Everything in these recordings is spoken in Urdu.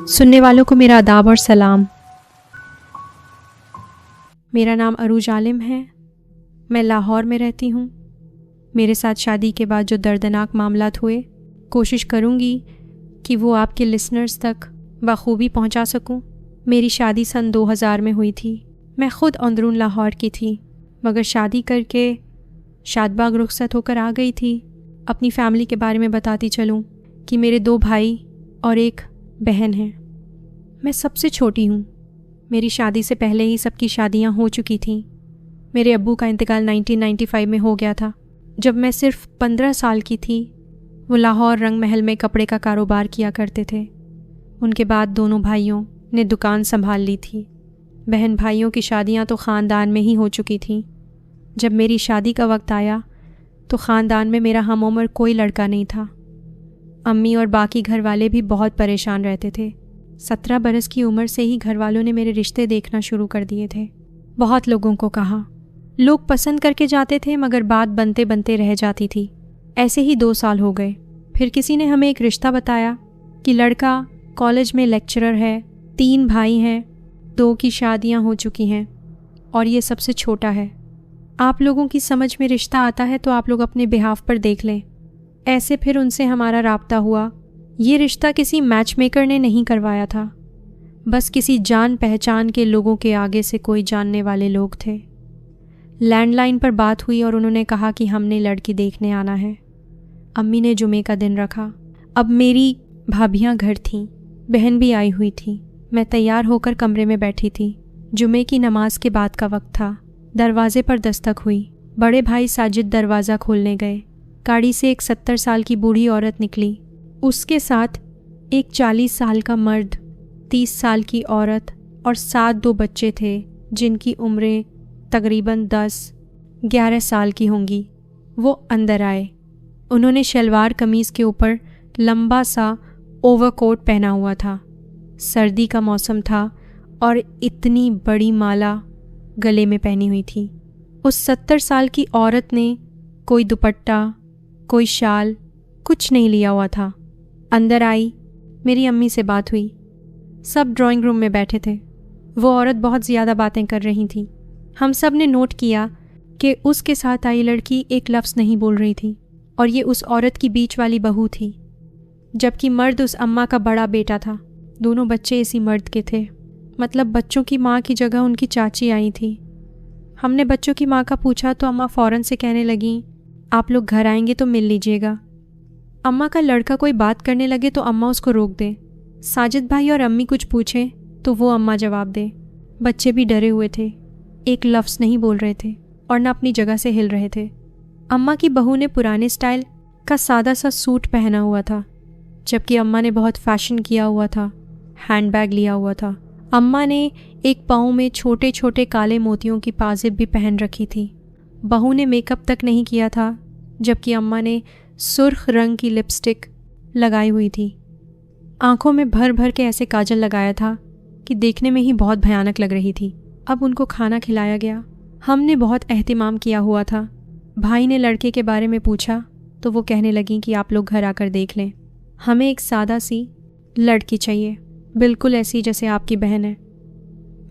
سننے والوں کو میرا آداب اور سلام۔ میرا نام عروج عالم ہے، میں لاہور میں رہتی ہوں۔ میرے ساتھ شادی کے بعد جو دردناک معاملات ہوئے، کوشش کروں گی کہ وہ آپ کے لسنرز تک بخوبی پہنچا سکوں۔ میری شادی سن 2000 میں ہوئی تھی۔ میں خود اندرون لاہور کی تھی، مگر شادی کر کے شاد باغ رخصت ہو کر آ گئی تھی۔ اپنی فیملی کے بارے میں بتاتی چلوں کہ میرے 2 بھائی اور 1 بہن ہیں۔ میں سب سے چھوٹی ہوں۔ میری شادی سے پہلے ہی سب کی شادیاں ہو چکی تھیں۔ میرے ابو کا انتقال 1995 میں ہو گیا تھا۔ جب میں صرف 15 سال کی تھی، وہ لاہور رنگ محل میں کپڑے کا کاروبار کیا کرتے تھے۔ ان کے بعد دونوں بھائیوں نے دکان سنبھال لی تھی۔ بہن بھائیوں کی شادیاں تو خاندان میں ہی ہو چکی تھیں۔ جب میری شادی کا وقت آیا تو خاندان میں میرا ہم عمر کوئی لڑکا نہیں تھا۔ امی اور باقی گھر والے بھی بہت پریشان رہتے تھے۔ 17 برس کی عمر سے ہی گھر والوں نے میرے رشتے دیکھنا شروع کر دیے تھے۔ بہت لوگوں کو کہا، لوگ پسند کر کے جاتے تھے، مگر بات بنتے بنتے رہ جاتی تھی۔ ایسے ہی 2 سال ہو گئے۔ پھر کسی نے ہمیں ایک رشتہ بتایا کہ لڑکا کالج میں لیکچرر ہے، 3 بھائی ہیں، 2 کی شادیاں ہو چکی ہیں اور یہ سب سے چھوٹا ہے۔ آپ لوگوں کی سمجھ میں رشتہ آتا ہے تو آپ لوگ اپنے بہاف پر دیکھ لیں۔ ایسے پھر ان سے ہمارا رابطہ ہوا۔ یہ رشتہ کسی میچ میکر نے نہیں کروایا تھا، بس کسی جان پہچان کے لوگوں کے آگے سے کوئی جاننے والے لوگ تھے۔ لینڈ لائن پر بات ہوئی اور انہوں نے کہا کہ ہم نے لڑکی دیکھنے آنا ہے۔ امی نے جمعے کا دن رکھا۔ اب میری بھابھیاں گھر تھیں، بہن بھی آئی ہوئی تھی۔ میں تیار ہو کر کمرے میں بیٹھی تھی۔ جمعے کی نماز کے بعد کا وقت تھا۔ دروازے پر دستک ہوئی۔ بڑے بھائی ساجد دروازہ کھولنے گئے۔ گاڑی سے ایک 70 سال کی بوڑھی عورت نکلی۔ اس کے ساتھ ایک 40 سال کا مرد، 30 سال کی عورت اور 7 2 بچے تھے جن کی عمریں تقریباً 10-11 سال کی ہوں گی۔ وہ اندر آئے۔ انہوں نے شلوار قمیض کے اوپر لمبا سا اوور کوٹ پہنا ہوا تھا۔ سردی کا موسم تھا اور اتنی بڑی مالا گلے میں پہنی ہوئی تھی۔ اس 70 سال کی عورت نے کوئی دوپٹہ، کوئی شال، کچھ نہیں لیا ہوا تھا۔ اندر آئی، میری امی سے بات ہوئی۔ سب ڈرائنگ روم میں بیٹھے تھے۔ وہ عورت بہت زیادہ باتیں کر رہی تھی۔ ہم سب نے نوٹ کیا کہ اس کے ساتھ آئی لڑکی ایک لفظ نہیں بول رہی تھی، اور یہ اس عورت کی بیچ والی بہو تھی، جبکہ مرد اس اماں کا بڑا بیٹا تھا۔ دونوں بچے اسی مرد کے تھے، مطلب بچوں کی ماں کی جگہ ان کی چاچی آئی تھی۔ ہم نے بچوں کی ماں کا پوچھا تو اماں فوراً سے کہنے لگیں، آپ لوگ گھر آئیں گے تو مل لیجئے گا۔ اماں کا لڑکا کوئی بات کرنے لگے تو اماں اس کو روک دیں۔ ساجد بھائی اور امی کچھ پوچھیں تو وہ اماں جواب دیں۔ بچے بھی ڈرے ہوئے تھے، ایک لفظ نہیں بول رہے تھے اور نہ اپنی جگہ سے ہل رہے تھے۔ اماں کی بہو نے پرانے سٹائل کا سادہ سا سوٹ پہنا ہوا تھا، جبکہ اماں نے بہت فیشن کیا ہوا تھا، ہینڈ بیگ لیا ہوا تھا۔ اماں نے ایک پاؤں میں چھوٹے چھوٹے کالے موتیوں کی پازب بھی پہن رکھی تھی۔ بہو نے میک اپ تک نہیں کیا تھا، جبکہ اماں نے سرخ رنگ کی لپسٹک لگائی ہوئی تھی۔ آنکھوں میں بھر بھر کے ایسے کاجل لگایا تھا کہ دیکھنے میں ہی بہت بھیانک لگ رہی تھی۔ اب ان کو کھانا کھلایا گیا۔ ہم نے بہت اہتمام کیا ہوا تھا۔ بھائی نے لڑکے کے بارے میں پوچھا تو وہ کہنے لگیں کہ آپ لوگ گھر آ کر دیکھ لیں، ہمیں ایک سادہ سی لڑکی چاہیے، بالکل ایسی جیسے آپ کی بہن ہے۔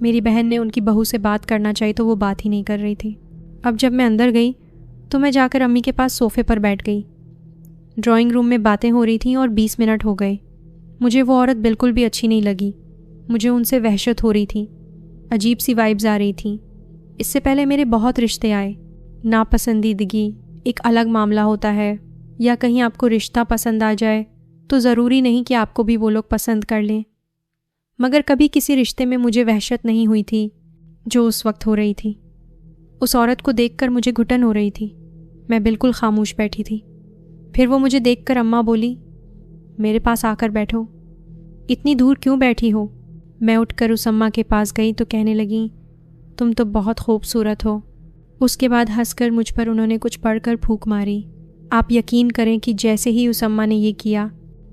میری بہن نے ان کی بہو سے بات کرنا چاہی تو وہ بات ہی نہیں کر رہی تھی۔ اب جب میں اندر گئی تو میں جا کر امی کے پاس صوفے پر بیٹھ گئی۔ ڈرائنگ روم میں باتیں ہو رہی تھیں اور 20 منٹ ہو گئے۔ مجھے وہ عورت بالکل بھی اچھی نہیں لگی۔ مجھے ان سے وحشت ہو رہی تھی، عجیب سی وائبز آ رہی تھیں۔ اس سے پہلے میرے بہت رشتے آئے۔ ناپسندیدگی ایک الگ معاملہ ہوتا ہے، یا کہیں آپ کو رشتہ پسند آ جائے تو ضروری نہیں کہ آپ کو بھی وہ لوگ پسند کر لیں، مگر کبھی کسی رشتے میں مجھے وحشت نہیں ہوئی تھی جو اس وقت ہو رہی تھی۔ اس عورت کو دیکھ کر مجھے گھٹن ہو رہی تھی۔ میں بالکل خاموش بیٹھی تھی۔ پھر وہ مجھے دیکھ کر اماں بولی، میرے پاس آ کر بیٹھو۔ اتنی دور کیوں بیٹھی ہو؟ میں اٹھ کر اس اماں کے پاس گئی تو کہنے لگیں، تم تو بہت خوبصورت ہو۔ اس کے بعد ہنس کر مجھ پر انہوں نے کچھ پڑھ کر پھونک ماری۔ آپ یقین کریں کہ جیسے ہی اس اماں نے یہ کیا،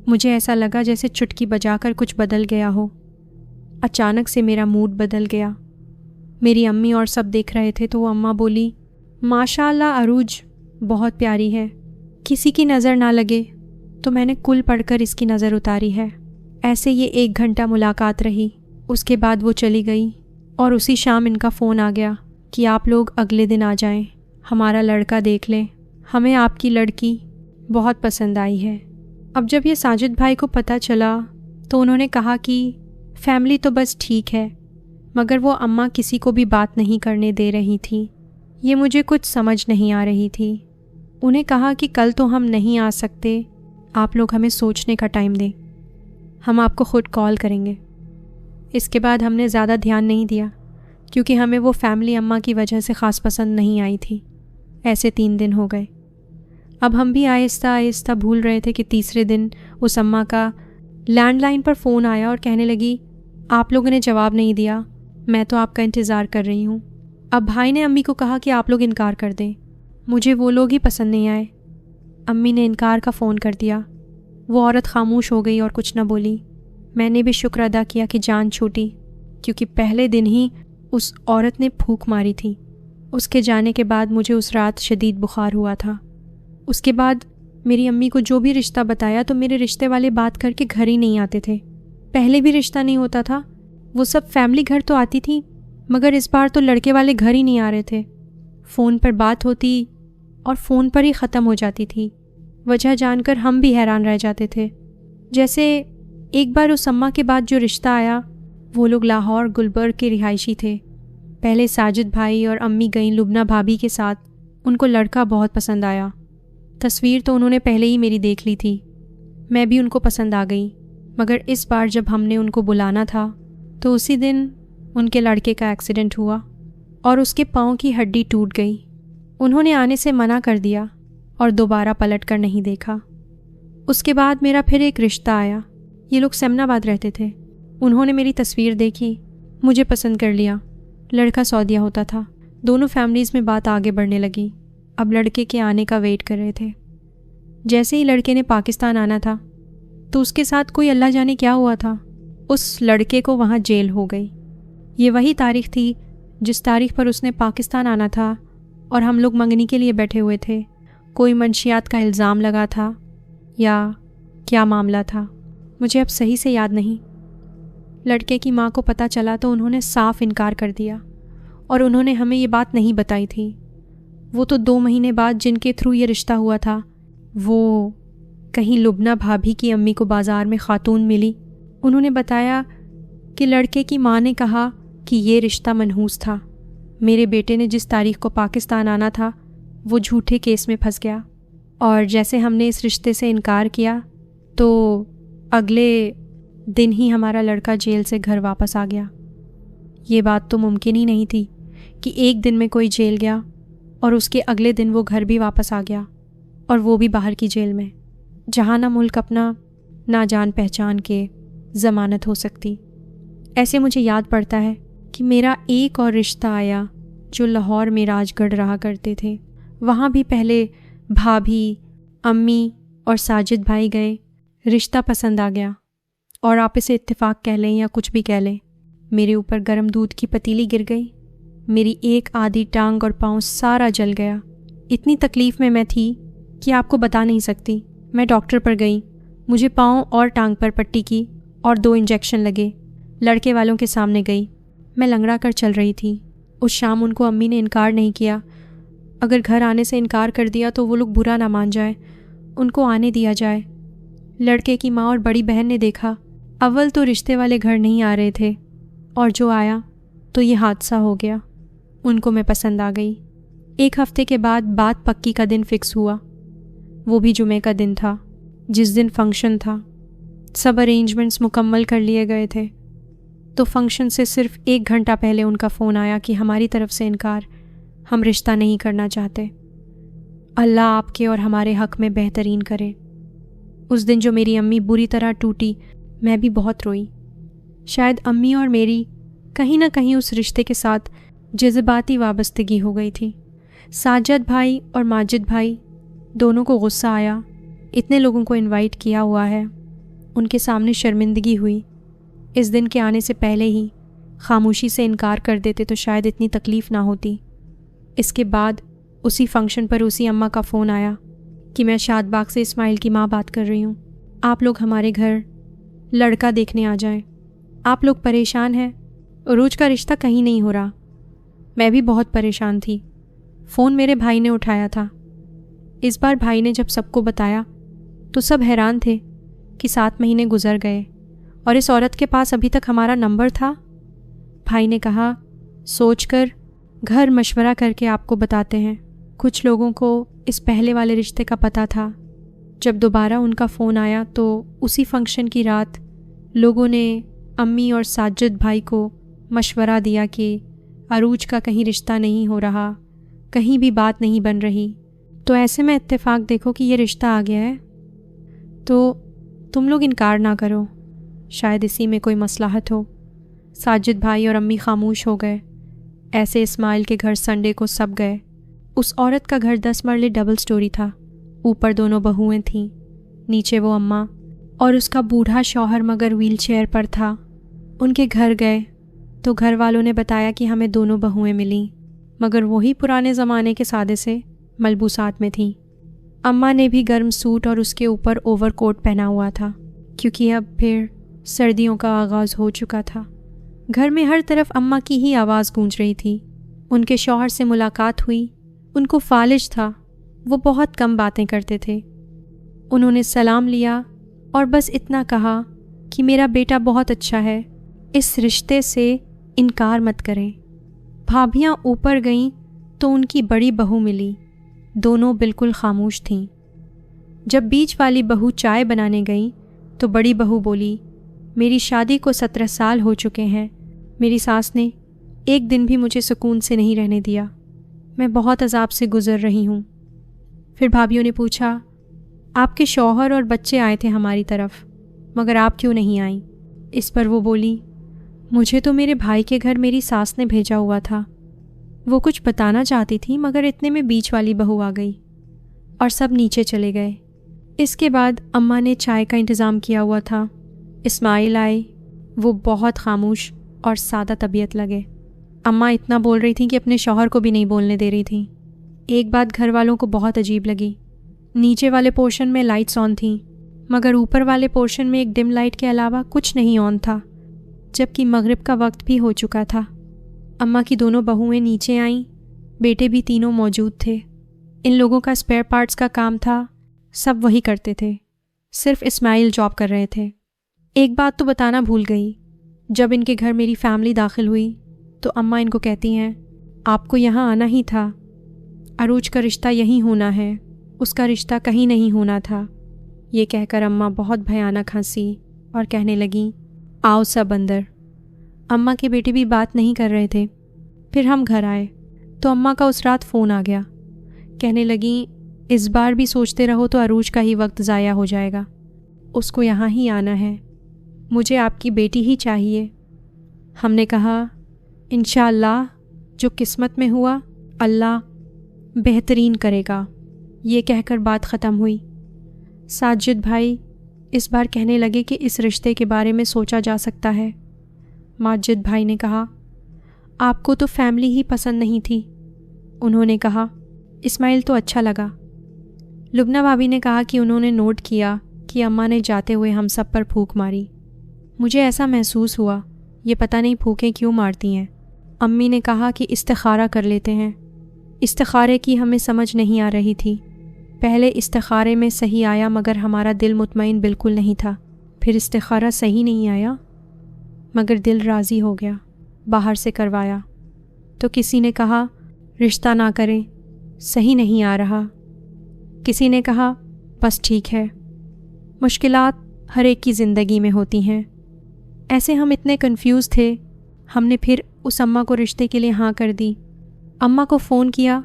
مجھے ایسا لگا جیسے چٹکی بجا کر کچھ بدل گیا ہو۔ اچانک سے میرا موڈ بدل گیا۔ میری امی اور سب دیکھ رہے تھے تو وہ اماں بولی، ماشاء اللہ عروج بہت پیاری ہے، کسی کی نظر نہ لگے تو میں نے کل پڑھ کر اس کی نظر اتاری ہے۔ ایسے یہ 1 گھنٹہ ملاقات رہی، اس کے بعد وہ چلی گئی اور اسی شام ان کا فون آ گیا کہ آپ لوگ اگلے دن آ جائیں، ہمارا لڑکا دیکھ لیں، ہمیں آپ کی لڑکی بہت پسند آئی ہے۔ اب جب یہ ساجد بھائی کو پتہ چلا تو انہوں نے کہا کہ فیملی تو بس ٹھیک ہے، مگر وہ اماں کسی کو بھی بات نہیں کرنے دے رہی تھی۔ یہ مجھے کچھ سمجھ نہیں آ رہی تھی۔ انہیں کہا کہ کل تو ہم نہیں آ سکتے، آپ لوگ ہمیں سوچنے کا ٹائم دیں، ہم آپ کو خود کال کریں گے۔ اس کے بعد ہم نے زیادہ دھیان نہیں دیا کیونکہ ہمیں وہ فیملی اماں کی وجہ سے خاص پسند نہیں آئی تھی۔ ایسے 3 دن ہو گئے۔ اب ہم بھی آہستہ آہستہ بھول رہے تھے کہ تیسرے دن اس اماں کا لینڈ لائن پر فون آیا اور کہنے لگی آپ لوگوں نے جواب نہیں دیا، میں تو آپ کا انتظار کر رہی ہوں۔ اب بھائی نے امی کو کہا کہ آپ لوگ انکار کر دیں، مجھے وہ لوگ ہی پسند نہیں آئے۔ امی نے انکار کا فون کر دیا۔ وہ عورت خاموش ہو گئی اور کچھ نہ بولی۔ میں نے بھی شکر ادا کیا کہ جان چھوٹی، کیونکہ پہلے دن ہی اس عورت نے پھونک ماری تھی۔ اس کے جانے کے بعد مجھے اس رات شدید بخار ہوا تھا۔ اس کے بعد میری امی کو جو بھی رشتہ بتایا تو میرے رشتے والے بات کر کے گھر ہی نہیں آتے تھے۔ پہلے بھی رشتہ نہیں ہوتا تھا، وہ سب فیملی گھر تو آتی تھی، مگر اس بار تو لڑکے والے گھر ہی نہیں آ رہے تھے۔ فون پر بات ہوتی اور فون پر ہی ختم ہو جاتی تھی۔ وجہ جان کر ہم بھی حیران رہ جاتے تھے۔ جیسے ایک بار اس اماں کے بعد جو رشتہ آیا، وہ لوگ لاہور گلبرگ کے رہائشی تھے۔ پہلے ساجد بھائی اور امی گئیں لبنہ بھابھی کے ساتھ، ان کو لڑکا بہت پسند آیا۔ تصویر تو انہوں نے پہلے ہی میری دیکھ لی تھی، میں بھی ان کو پسند آ گئی، مگر اس بار جب ہم نے ان کو بلانا تھا تو اسی دن ان کے لڑکے کا ایکسیڈنٹ ہوا اور اس کے پاؤں کی ہڈی ٹوٹ گئی۔ انہوں نے آنے سے منع کر دیا اور دوبارہ پلٹ کر نہیں دیکھا۔ اس کے بعد میرا پھر ایک رشتہ آیا۔ یہ لوگ سمن آباد رہتے تھے۔ انہوں نے میری تصویر دیکھی، مجھے پسند کر لیا۔ لڑکا سعودیہ ہوتا تھا۔ دونوں فیملیز میں بات آگے بڑھنے لگی۔ اب لڑکے کے آنے کا ویٹ کر رہے تھے۔ جیسے ہی لڑکے نے پاکستان آنا تھا تو اس کے ساتھ کوئی اللہ جانے کیا ہوا تھا، اس لڑکے کو وہاں جیل ہو گئی۔ یہ وہی تاریخ تھی جس تاریخ پر اس نے پاکستان آنا تھا اور ہم لوگ منگنی کے لیے بیٹھے ہوئے تھے۔ کوئی منشیات کا الزام لگا تھا یا کیا معاملہ تھا، مجھے اب صحیح سے یاد نہیں۔ لڑکے کی ماں کو پتہ چلا تو انہوں نے صاف انکار کر دیا اور انہوں نے ہمیں یہ بات نہیں بتائی تھی۔ وہ تو 2 مہینے بعد جن کے تھرو یہ رشتہ ہوا تھا، وہ کہیں لبنہ بھابھی کی امی کو بازار میں خاتون ملی۔ انہوں نے بتایا کہ لڑکے کی ماں نے کہا کہ یہ رشتہ منحوس تھا، میرے بیٹے نے جس تاریخ کو پاکستان آنا تھا وہ جھوٹے کیس میں پھنس گیا، اور جیسے ہم نے اس رشتے سے انکار کیا تو اگلے دن ہی ہمارا لڑکا جیل سے گھر واپس آ گیا۔ یہ بات تو ممکن ہی نہیں تھی کہ ایک دن میں کوئی جیل گیا اور اس کے اگلے دن وہ گھر بھی واپس آ گیا، اور وہ بھی باہر کی جیل میں، جہاں نہ ملک اپنا نہ جان پہچان کے ضمانت ہو سکتی۔ ایسے مجھے یاد پڑتا ہے کہ میرا ایک اور رشتہ آیا جو لاہور میں راج گڑھ رہا کرتے تھے۔ وہاں بھی پہلے بھابھی، امی اور ساجد بھائی گئے، رشتہ پسند آ گیا، اور آپ اسے اتفاق کہہ لیں یا کچھ بھی کہہ لیں، میرے اوپر گرم دودھ کی پتیلی گر گئی۔ میری ایک آدھی ٹانگ اور پاؤں سارا جل گیا۔ اتنی تکلیف میں تھی کہ آپ کو بتا نہیں سکتی۔ میں ڈاکٹر پر گئی، مجھے پاؤں اور ٹانگ پر پٹی کی اور 2 انجیکشن لگے۔ لڑکے والوں کے سامنے گئی، میں لنگڑا کر چل رہی تھی۔ اس شام ان کو امی نے انکار نہیں کیا۔ اگر گھر آنے سے انکار کر دیا تو وہ لوگ برا نہ مان جائے، ان کو آنے دیا جائے۔ لڑکے کی ماں اور بڑی بہن نے دیکھا، اول تو رشتے والے گھر نہیں آ رہے تھے، اور جو آیا تو یہ حادثہ ہو گیا۔ ان کو میں پسند آ گئی۔ 1 ہفتے کے بعد بات پکی کا دن فکس ہوا۔ وہ بھی جمعے کا دن تھا جس دن فنکشن تھا۔ سب ارینجمنٹس مکمل کر لیے گئے تھے، تو فنکشن سے صرف 1 گھنٹہ پہلے ان کا فون آیا کہ ہماری طرف سے انکار، ہم رشتہ نہیں کرنا چاہتے۔ اللہ آپ کے اور ہمارے حق میں بہترین کرے۔ اس دن جو میری امی بری طرح ٹوٹی، میں بھی بہت روئی۔ شاید امی اور میری کہیں نہ کہیں اس رشتے کے ساتھ جذباتی وابستگی ہو گئی تھی۔ ساجد بھائی اور ماجد بھائی دونوں کو غصہ آیا، اتنے لوگوں کو انوائٹ کیا ہوا ہے، ان کے سامنے شرمندگی ہوئی۔ اس دن کے آنے سے پہلے ہی خاموشی سے انکار کر دیتے تو شاید اتنی تکلیف نہ ہوتی۔ اس کے بعد اسی فنکشن پر اسی اماں کا فون آیا کہ میں شاد باغ سے اسماعیل کی ماں بات کر رہی ہوں. آپ لوگ ہمارے گھر لڑکا دیکھنے آ جائیں. آپ لوگ پریشان ہیں, عروج کا رشتہ کہیں نہیں ہو رہا. میں بھی بہت پریشان تھی. فون میرے بھائی نے اٹھایا تھا. اس بار بھائی نے جب سب کو بتایا تو سب حیران تھے کہ 7 مہینے گزر گئے اور اس عورت کے پاس ابھی تک ہمارا نمبر تھا. بھائی نے کہا, سوچ کر گھر مشورہ کر کے آپ کو بتاتے ہیں. کچھ لوگوں کو اس پہلے والے رشتے کا پتہ تھا. جب دوبارہ ان کا فون آیا تو اسی فنکشن کی رات لوگوں نے امی اور ساجد بھائی کو مشورہ دیا کہ عروج کا کہیں رشتہ نہیں ہو رہا, کہیں بھی بات نہیں بن رہی. تو ایسے میں اتفاق دیکھو کہ یہ رشتہ آ گیا ہے, تو تم لوگ انکار نہ کرو, شاید اسی میں کوئی مصلحت ہو. ساجد بھائی اور امی خاموش ہو گئے. ایسے اسماعیل کے گھر سنڈے کو سب گئے. اس عورت کا گھر 10 مرلے ڈبل سٹوری تھا. اوپر 2 بہوئیں تھیں, نیچے وہ اماں اور اس کا بوڑھا شوہر مگر ویل چیئر پر تھا. ان کے گھر گئے تو گھر والوں نے بتایا کہ ہمیں 2 بہوئیں ملیں, مگر وہی پرانے زمانے کے سادے سے ملبوسات میں تھیں. اماں نے بھی گرم سوٹ اور اس کے اوپر اوور کوٹ پہنا ہوا تھا, کیونکہ اب پھر سردیوں کا آغاز ہو چکا تھا. گھر میں ہر طرف اماں کی ہی آواز گونج رہی تھی. ان کے شوہر سے ملاقات ہوئی. ان کو فالج تھا, وہ بہت کم باتیں کرتے تھے. انہوں نے سلام لیا اور بس اتنا کہا کہ میرا بیٹا بہت اچھا ہے, اس رشتے سے انکار مت کریں. بھابھیاں اوپر گئیں تو ان کی بڑی بہو ملی. دونوں بالکل خاموش تھیں. جب بیچ والی بہو چائے بنانے گئیں تو بڑی بہو بولی, میری شادی کو 17 سال ہو چکے ہیں. میری ساس نے ایک دن بھی مجھے سکون سے نہیں رہنے دیا. میں بہت عذاب سے گزر رہی ہوں. پھر بھابھیوں نے پوچھا, آپ کے شوہر اور بچے آئے تھے ہماری طرف, مگر آپ کیوں نہیں آئیں؟ اس پر وہ بولی, مجھے تو میرے بھائی کے گھر میری ساس نے بھیجا ہوا تھا. وہ کچھ بتانا چاہتی تھی, مگر اتنے میں بیچ والی بہو آ گئی اور سب نیچے چلے گئے. اس کے بعد اماں نے چائے کا انتظام کیا ہوا تھا. اسماعیل آئے. وہ بہت خاموش اور سادہ طبیعت لگے. اماں اتنا بول رہی تھیں کہ اپنے شوہر کو بھی نہیں بولنے دے رہی تھیں. ایک بات گھر والوں کو بہت عجیب لگی. نیچے والے پورشن میں لائٹس آن تھیں, مگر اوپر والے پورشن میں ایک ڈم لائٹ کے علاوہ کچھ نہیں آن تھا, جبکہ مغرب کا وقت بھی ہو چکا تھا. اماں کی 2 بہوئیں نیچے آئیں. بیٹے بھی تینوں موجود تھے. ان لوگوں کا اسپیئر پارٹس کا کام تھا, سب وہی کرتے تھے. صرف اسماعیل جاب کر رہے تھے. ایک بات تو بتانا بھول گئی. جب ان کے گھر میری فیملی داخل ہوئی تو اماں ان کو کہتی ہیں, آپ کو یہاں آنا ہی تھا. عروج کا رشتہ یہیں ہونا ہے, اس کا رشتہ کہیں نہیں ہونا تھا. یہ کہہ کر اماں بہت بھیانک ہنسی اور کہنے لگیں, آؤ سب اندر. اماں کے بیٹے بھی بات نہیں کر رہے تھے. پھر ہم گھر آئے تو اماں کا اس رات فون آ گیا. کہنے لگیں, اس بار بھی سوچتے رہو تو عروج کا ہی وقت ضائع ہو جائے گا. اس کو یہاں ہی آنا ہے. مجھے آپ کی بیٹی ہی چاہیے. ہم نے کہا, انشاءاللہ جو قسمت میں ہوا اللہ بہترین کرے گا. یہ کہہ کر بات ختم ہوئی. ساجد بھائی اس بار کہنے لگے کہ اس رشتے کے بارے میں سوچا جا سکتا ہے. ماجد بھائی نے کہا, آپ کو تو فیملی ہی پسند نہیں تھی. انہوں نے کہا, اسماعیل تو اچھا لگا. لبنہ بھابھی نے کہا کہ انہوں نے نوٹ کیا کہ اماں نے جاتے ہوئے ہم سب پر پھونک ماری. مجھے ایسا محسوس ہوا یہ پتہ نہیں پھونکیں کیوں مارتی ہیں. امی نے کہا کہ استخارہ کر لیتے ہیں. استخارے کی ہمیں سمجھ نہیں آ رہی تھی. پہلے استخارے میں صحیح آیا مگر ہمارا دل مطمئن بالکل نہیں تھا. پھر استخارہ صحیح نہیں آیا مگر دل راضی ہو گیا. باہر سے کروایا تو کسی نے کہا رشتہ نہ کریں, صحیح نہیں آ رہا. کسی نے کہا بس ٹھیک ہے. مشکلات ہر ایک کی زندگی میں ہوتی ہیں. ایسے ہم اتنے کنفیوز تھے. ہم نے پھر اس اماں کو رشتے کے لیے ہاں کر دی. اماں کو فون کیا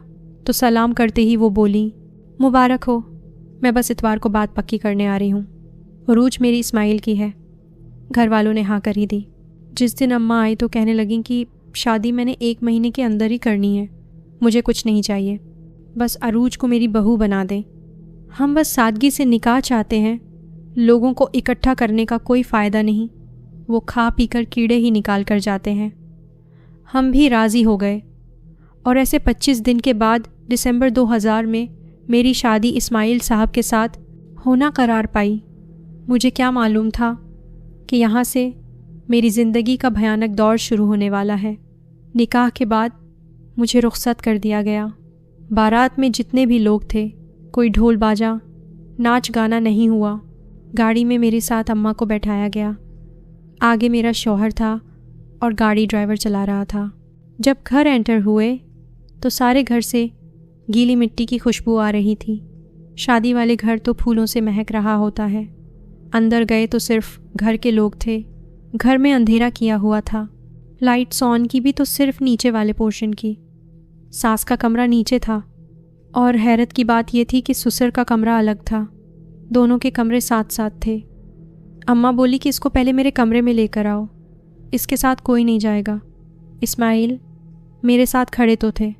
تو سلام کرتے ہی وہ بولی, مبارک ہو, میں بس اتوار کو بات پکی کرنے آ رہی ہوں. عروج میری اسماعیل کی ہے. گھر والوں نے ہاں کر ہی دی. جس دن اماں آئی تو کہنے لگیں کہ شادی میں نے 1 مہینے کے اندر ہی کرنی ہے. مجھے کچھ نہیں چاہیے, بس عروج کو میری بہو بنا دیں. ہم بس سادگی سے نکاح چاہتے ہیں. لوگوں کو اکٹھا کرنے کا کوئی فائدہ نہیں. وہ کھا پی کر کیڑے ہی نکال کر جاتے ہیں. ہم بھی راضی ہو گئے اور ایسے 25 دن کے بعد دسمبر 2000 میں میری شادی اسماعیل صاحب کے ساتھ ہونا قرار پائی۔ مجھے کیا معلوم تھا کہ یہاں سے میری زندگی کا بھیانک دور شروع ہونے والا ہے۔ نکاح کے بعد مجھے رخصت کر دیا گیا۔ بارات میں جتنے بھی لوگ تھے، کوئی ڈھول باجا، ناچ گانا نہیں ہوا۔ گاڑی میں میرے ساتھ اماں کو بیٹھایا گیا۔ آگے میرا شوہر تھا اور گاڑی ڈرائیور چلا رہا تھا۔ جب گھر انٹر ہوئے تو سارے گھر سے گیلی مٹی کی خوشبو آ رہی تھی۔ شادی والے گھر تو پھولوں سے مہک رہا ہوتا ہے۔ اندر گئے تو صرف گھر کے لوگ تھے۔ گھر میں اندھیرا کیا ہوا تھا، لائٹس آن کی بھی تو صرف نیچے والے پورشن کی۔ ساس کا کمرہ نیچے تھا، اور حیرت کی بات یہ تھی کہ سسر کا کمرہ الگ تھا۔ دونوں کے کمرے ساتھ ساتھ تھے۔ اماں بولی کہ اس کو پہلے میرے کمرے میں لے کر آؤ، اس کے ساتھ کوئی نہیں جائے گا۔ اسماعیل میرے ساتھ کھڑے تو تھے،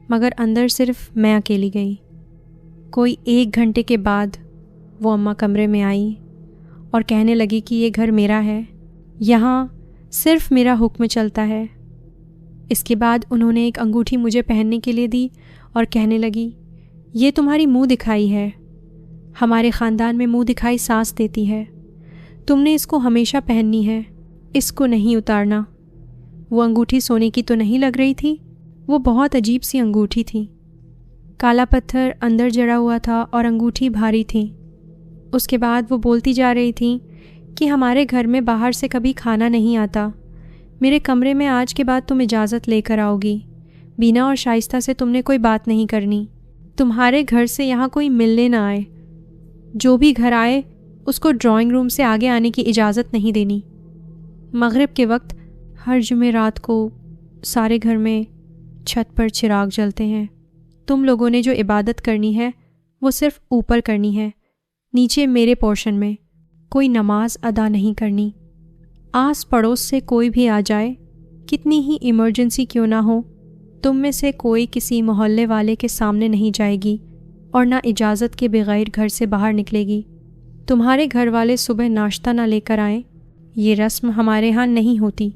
مگر اندر صرف میں اکیلی گئی۔ کوئی 1 گھنٹے کے بعد وہ اماں کمرے میں آئی اور کہنے لگی کہ یہ گھر میرا ہے، یہاں صرف میرا حکم چلتا ہے۔ اس کے بعد انہوں نے ایک انگوٹھی مجھے پہننے کے لیے دی اور کہنے لگی، یہ تمہاری منہ دکھائی ہے، ہمارے خاندان میں منہ دکھائی ساس دیتی ہے، تم نے اس کو ہمیشہ پہننی ہے، اس کو نہیں اتارنا۔ وہ انگوٹھی سونے کی تو نہیں لگ رہی تھی، وہ بہت عجیب سی انگوٹھی تھی۔ کالا پتھر اندر جڑا ہوا تھا اور انگوٹھی بھاری تھی۔ اس کے بعد وہ بولتی جا رہی تھی کہ ہمارے گھر میں باہر سے کبھی کھانا نہیں آتا، میرے کمرے میں آج کے بعد تم اجازت لے کر آؤ گی، بینا اور شائستہ سے تم نے کوئی بات نہیں کرنی، تمہارے گھر سے یہاں کوئی ملنے نہ آئے، جو بھی گھر آئے اس کو ڈرائنگ روم سے آگے آنے کی اجازت نہیں دینی۔ مغرب کے وقت ہر جمعرات کو سارے گھر میں چھت پر چراغ جلتے ہیں۔ تم لوگوں نے جو عبادت کرنی ہے وہ صرف اوپر کرنی ہے، نیچے میرے پورشن میں کوئی نماز ادا نہیں کرنی۔ آس پڑوس سے کوئی بھی آ جائے، کتنی ہی ایمرجنسی کیوں نہ ہو، تم میں سے کوئی کسی محلے والے کے سامنے نہیں جائے گی اور نہ اجازت کے بغیر گھر سے باہر نکلے گی۔ تمہارے گھر والے صبح ناشتہ نہ لے کر آئیں، یہ رسم ہمارے ہاں نہیں ہوتی،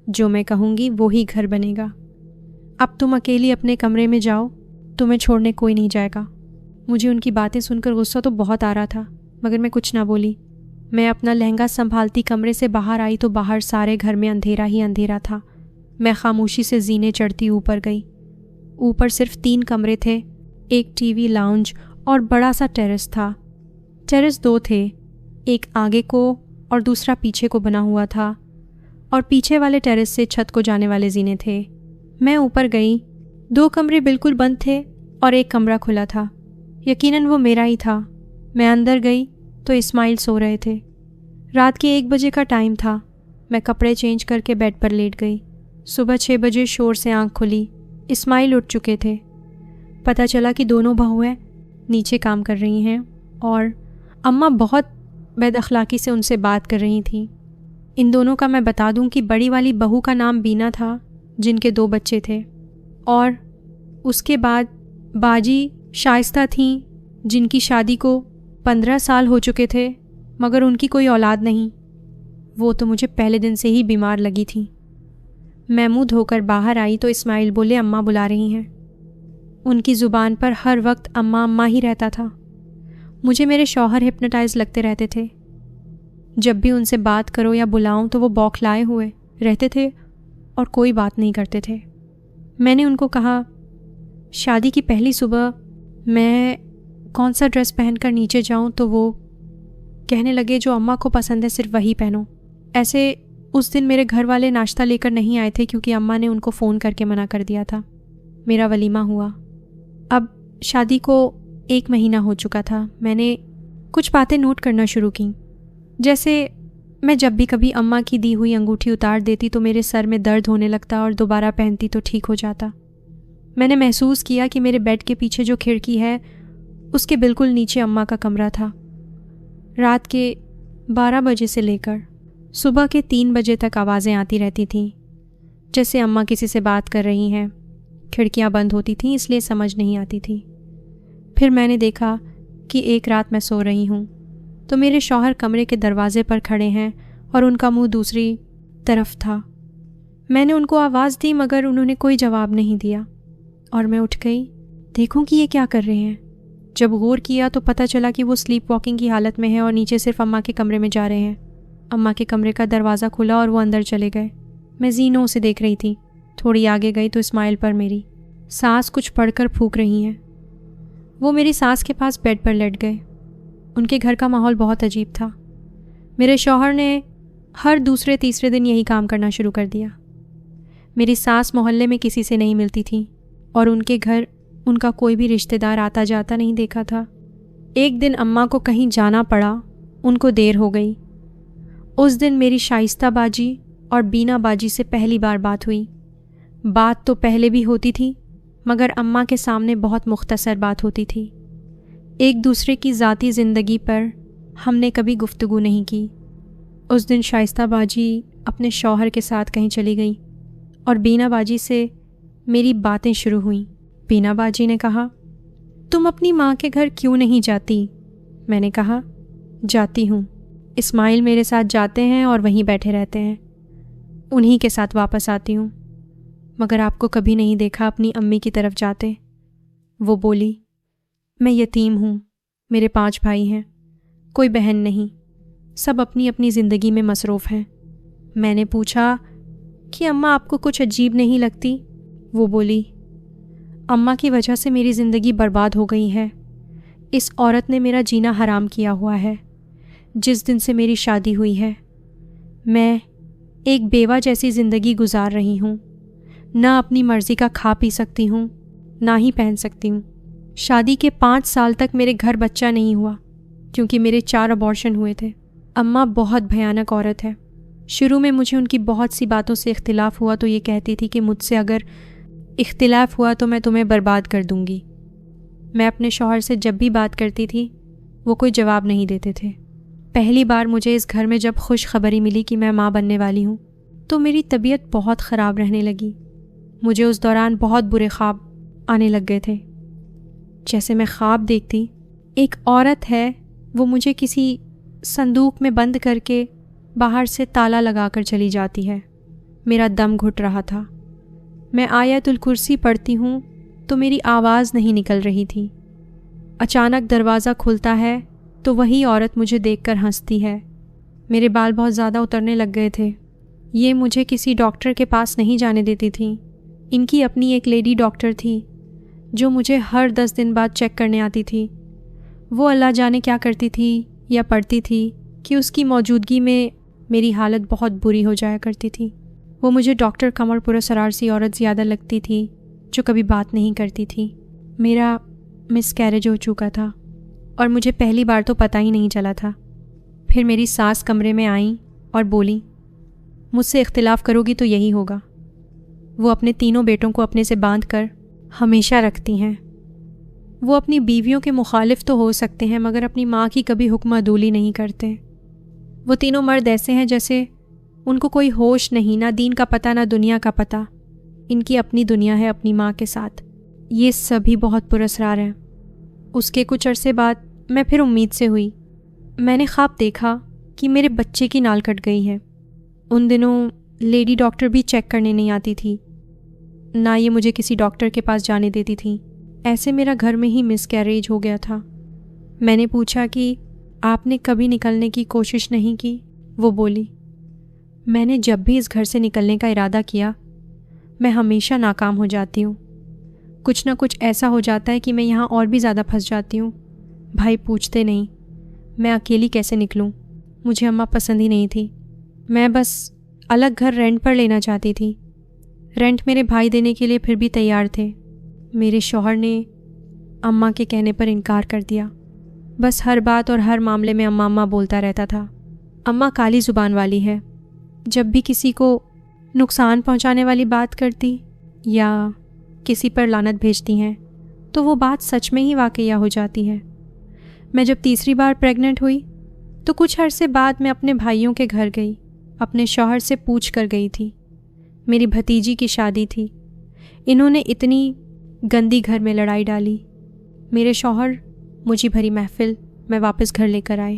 جو میں کہوں گی وہی گھر بنے گا۔ اب تم اکیلی اپنے کمرے میں جاؤ، تمہیں چھوڑنے کوئی نہیں جائے گا۔ مجھے ان کی باتیں سن کر غصہ تو بہت آ رہا تھا، مگر میں کچھ نہ بولی۔ میں اپنا لہنگا سنبھالتی کمرے سے باہر آئی تو باہر سارے گھر میں اندھیرا ہی اندھیرا تھا۔ میں خاموشی سے زینے چڑھتی اوپر گئی۔ اوپر صرف 3 کمرے تھے، ایک ٹی وی لاؤنج اور بڑا سا ٹیرس تھا۔ ٹیرس 2 تھے، ایک آگے کو اور دوسرا پیچھے کو بنا ہوا تھا، اور پیچھے والے ٹیرس سے چھت کو جانے والے زینے تھے۔ میں اوپر گئی، 2 کمرے بالکل بند تھے اور ایک کمرہ کھلا تھا، یقیناً وہ میرا ہی تھا۔ میں اندر گئی تو اسماعیل سو رہے تھے۔ رات کے 1 بجے کا ٹائم تھا۔ میں کپڑے چینج کر کے بیڈ پر لیٹ گئی۔ صبح 6 بجے شور سے آنکھ کھلی، اسماعیل اٹھ چکے تھے۔ پتہ چلا کہ دونوں بہویں نیچے کام کر رہی ہیں اور اماں بہت بد اخلاقی سے ان سے بات کر رہی تھیں۔ ان دونوں کا میں بتا دوں کہ بڑی والی بہو کا نام بینا تھا، جن کے 2 بچے تھے، اور اس کے بعد باجی شائستہ تھیں، جن کی شادی کو 15 سال ہو چکے تھے، مگر ان کی کوئی اولاد نہیں۔ وہ تو مجھے پہلے دن سے ہی بیمار لگی تھیں۔ میں منہ دھو کر باہر آئی تو اسماعیل بولے اماں بلا رہی ہیں۔ ان کی زبان پر ہر وقت اماں اماں ہی رہتا تھا۔ مجھے میرے شوہر ہپنوٹائز لگتے رہتے تھے۔ جب بھی ان سے بات کرو یا بلاؤں تو وہ بوکھلائے ہوئے رہتے تھے اور کوئی بات نہیں کرتے تھے۔ میں نے ان کو کہا، شادی کی پہلی صبح میں کون سا ڈریس پہن کر نیچے جاؤں، تو وہ کہنے لگے جو اماں کو پسند ہے صرف وہی پہنو۔ ایسے اس دن میرے گھر والے ناشتہ لے کر نہیں آئے تھے کیونکہ اماں نے ان کو فون کر کے منع کر دیا تھا۔ میرا ولیمہ ہوا۔ اب شادی کو 1 مہینہ ہو چکا تھا۔ میں نے کچھ باتیں نوٹ کرنا شروع کیں، جیسے میں جب بھی کبھی اماں کی دی ہوئی انگوٹھی اتار دیتی تو میرے سر میں درد ہونے لگتا اور دوبارہ پہنتی تو ٹھیک ہو جاتا۔ میں نے محسوس کیا کہ میرے بیڈ کے پیچھے جو کھڑکی ہے اس کے بالکل نیچے اماں کا کمرہ تھا۔ رات کے 12 بجے سے لے کر صبح کے 3 بجے تک آوازیں آتی رہتی تھیں، جیسے اماں کسی سے بات کر رہی ہیں۔ کھڑکیاں بند ہوتی تھیں اس لیے سمجھ نہیں آتی تھی۔ پھر میں نے دیکھا کہ ایک رات میں سو رہی ہوں تو میرے شوہر کمرے کے دروازے پر کھڑے ہیں اور ان کا منہ دوسری طرف تھا۔ میں نے ان کو آواز دی مگر انہوں نے کوئی جواب نہیں دیا، اور میں اٹھ گئی، دیکھوں کہ یہ کیا کر رہے ہیں۔ جب غور کیا تو پتہ چلا کہ وہ سلیپ واکنگ کی حالت میں ہے اور نیچے صرف اماں کے کمرے میں جا رہے ہیں۔ اماں کے کمرے کا دروازہ کھلا اور وہ اندر چلے گئے۔ میں زینوں سے دیکھ رہی تھی۔ تھوڑی آگے گئی تو اسماعیل پر میری ساس کچھ پڑھ کر پھونک رہی ہیں۔ وہ میری ساس کے پاس بیڈ پر لیٹ گئے۔ ان کے گھر کا ماحول بہت عجیب تھا۔ میرے شوہر نے ہر دوسرے تیسرے دن یہی کام کرنا شروع کر دیا۔ میری ساس محلے میں کسی سے نہیں ملتی تھی اور ان کے گھر ان کا کوئی بھی رشتہ دار آتا جاتا نہیں دیکھا تھا۔ ایک دن اماں کو کہیں جانا پڑا، ان کو دیر ہو گئی۔ اس دن میری شائستہ باجی اور بینا باجی سے پہلی بار بات ہوئی۔ بات تو پہلے بھی ہوتی تھی مگر اماں کے سامنے بہت مختصر بات ہوتی تھی۔ ایک دوسرے کی ذاتی زندگی پر ہم نے کبھی گفتگو نہیں کی۔ اس دن شائستہ باجی اپنے شوہر کے ساتھ کہیں چلی گئی اور بینا باجی سے میری باتیں شروع ہوئیں۔ بینا باجی نے کہا، تم اپنی ماں کے گھر کیوں نہیں جاتی؟ میں نے کہا، جاتی ہوں۔ اسماعیل میرے ساتھ جاتے ہیں اور وہیں بیٹھے رہتے ہیں، انہی کے ساتھ واپس آتی ہوں، مگر آپ کو کبھی نہیں دیکھا اپنی امی کی طرف جاتے۔ وہ بولی، میں یتیم ہوں، میرے 5 بھائی ہیں، کوئی بہن نہیں، سب اپنی اپنی زندگی میں مصروف ہیں۔ میں نے پوچھا کہ اماں آپ کو کچھ عجیب نہیں لگتی؟ وہ بولی، اماں کی وجہ سے میری زندگی برباد ہو گئی ہے۔ اس عورت نے میرا جینا حرام کیا ہوا ہے۔ جس دن سے میری شادی ہوئی ہے میں ایک بیوہ جیسی زندگی گزار رہی ہوں، نہ اپنی مرضی کا کھا پی سکتی ہوں نہ ہی پہن سکتی ہوں۔ شادی کے 5 سال تک میرے گھر بچہ نہیں ہوا کیونکہ میرے 4 ابارشن ہوئے تھے۔ اماں بہت بھیانک عورت ہے۔ شروع میں مجھے ان کی بہت سی باتوں سے اختلاف ہوا تو یہ کہتی تھی کہ مجھ سے اگر اختلاف ہوا تو میں تمہیں برباد کر دوں گی۔ میں اپنے شوہر سے جب بھی بات کرتی تھی وہ کوئی جواب نہیں دیتے تھے۔ پہلی بار مجھے اس گھر میں جب خوشخبری ملی کہ میں ماں بننے والی ہوں تو میری طبیعت بہت خراب رہنے لگی۔ مجھے اس دوران بہت برے خواب آنے لگ گئے تھے۔ جیسے میں خواب دیکھتی، ایک عورت ہے، وہ مجھے کسی صندوق میں بند کر کے باہر سے تالا لگا کر چلی جاتی ہے۔ میرا دم گھٹ رہا تھا۔ میں آیت الکرسی پڑھتی ہوں تو میری آواز نہیں نکل رہی تھی۔ اچانک دروازہ کھلتا ہے تو وہی عورت مجھے دیکھ کر ہنستی ہے۔ میرے بال بہت زیادہ اترنے لگ گئے تھے۔ یہ مجھے کسی ڈاکٹر کے پاس نہیں جانے دیتی تھیں۔ ان کی اپنی ایک لیڈی ڈاکٹر تھی جو مجھے ہر 10 دن بعد چیک کرنے آتی تھی۔ وہ اللہ جانے کیا کرتی تھی یا پڑھتی تھی کہ اس کی موجودگی میں میری حالت بہت بری ہو جایا کرتی تھی۔ وہ مجھے ڈاکٹر قمر پراسرار سی عورت زیادہ لگتی تھی جو کبھی بات نہیں کرتی تھی۔ میرا مس کیریج ہو چکا تھا اور مجھے پہلی بار تو پتہ ہی نہیں چلا تھا۔ پھر میری ساس کمرے میں آئیں اور بولی، مجھ سے اختلاف کرو گی تو یہی ہوگا۔ وہ اپنے 3 بیٹوں کو اپنے سے باندھ کر ہمیشہ رکھتی ہیں۔ وہ اپنی بیویوں کے مخالف تو ہو سکتے ہیں مگر اپنی ماں کی کبھی حکم عدولی نہیں کرتے۔ وہ 3 مرد ایسے ہیں جیسے ان کو کوئی ہوش نہیں، نہ دین کا پتہ نہ دنیا کا پتہ۔ ان کی اپنی دنیا ہے اپنی ماں کے ساتھ۔ یہ سبھی بہت پراسرار ہیں۔ اس کے کچھ عرصے بعد میں پھر امید سے ہوئی۔ میں نے خواب دیکھا کہ میرے بچے کی نال کٹ گئی ہے۔ ان دنوں لیڈی ڈاکٹر بھی چیک کرنے نہیں آتی تھی، نہ یہ مجھے کسی ڈاکٹر کے پاس جانے دیتی تھی۔ ایسے میرا گھر میں ہی مس کیریج ہو گیا تھا۔ میں نے پوچھا کہ آپ نے کبھی نکلنے کی کوشش نہیں کی؟ وہ بولی، میں نے جب بھی اس گھر سے نکلنے کا ارادہ کیا میں ہمیشہ ناکام ہو جاتی ہوں۔ کچھ نہ کچھ ایسا ہو جاتا ہے کہ میں یہاں اور بھی زیادہ پھنس جاتی ہوں۔ بھائی پوچھتے نہیں، میں اکیلی کیسے نکلوں؟ مجھے اماں پسند ہی نہیں تھی۔ میں بس الگ گھر رینٹ پر لینا چاہتی تھی۔ رینٹ میرے بھائی دینے کے لیے پھر بھی تیار تھے۔ میرے شوہر نے اماں کے کہنے پر انکار کر دیا۔ بس ہر بات اور ہر معاملے میں اماں اماں بولتا رہتا تھا۔ اماں کالی زبان والی ہے۔ جب بھی کسی کو نقصان پہنچانے والی بات کرتی یا کسی پر لعنت بھیجتی ہیں تو وہ بات سچ میں ہی واقعہ ہو جاتی ہے۔ میں جب تیسری بار پریگننٹ ہوئی تو کچھ عرصے بعد میں اپنے بھائیوں کے گھر گئی، اپنے شوہر سے پوچھ کر گئی تھی۔ میری بھتیجی کی شادی تھی۔ انہوں نے اتنی گندی گھر میں لڑائی ڈالی۔ میرے شوہر مجھے بھری محفل میں واپس گھر لے کر آئے۔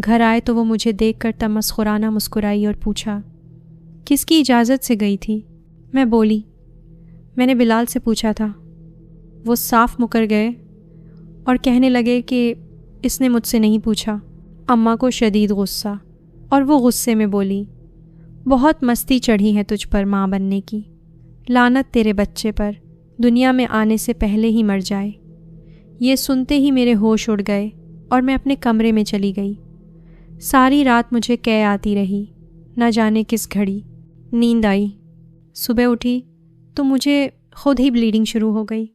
گھر آئے تو وہ مجھے دیکھ کر تمسخرانہ مسکرائی اور پوچھا، کس کی اجازت سے گئی تھی؟ میں بولی، میں نے بلال سے پوچھا تھا۔ وہ صاف مکر گئے اور کہنے لگے کہ اس نے مجھ سے نہیں پوچھا۔ اماں کو شدید غصہ، اور وہ غصے میں بولی، بہت مستی چڑھی ہے تجھ پر ماں بننے کی، لعنت تیرے بچے پر، دنیا میں آنے سے پہلے ہی مر جائے۔ یہ سنتے ہی میرے ہوش اڑ گئے اور میں اپنے کمرے میں چلی گئی۔ ساری رات مجھے قے آتی رہی، نہ جانے کس گھڑی نیند آئی۔ صبح اٹھی تو مجھے خود ہی بلیڈنگ شروع ہو گئی۔